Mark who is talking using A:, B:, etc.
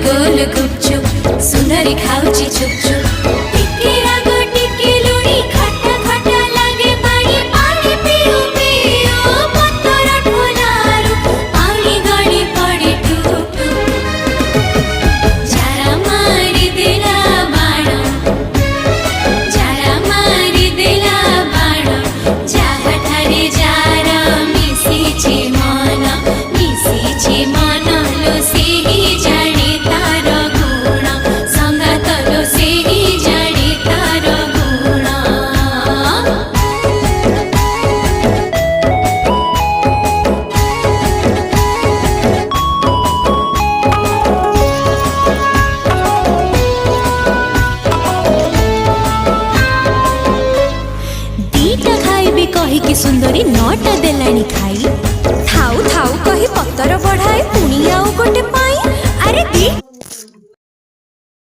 A: गोल गुपचुप सुंदरी खाऊची छुप छुप टिके राग टिके लुणी खट्टा खट्टा लागे पानी पानी पियो पियो पत्तर ठोलारू पानी गड़ी पड़े टूप जारा मारी दिला बाण जारा मारी दिला बाण जाहा ठारे जारा मिसिछे मन लो सेही जाने तार गुण संगात लो सेही जाने तार गुण दीटा खाइबी कही कि सुंदरी नौटा देलानी खाई थाऊ थाऊ कही पत्तर बढ़ाए पुणी आउ गोटे पाई अरे दी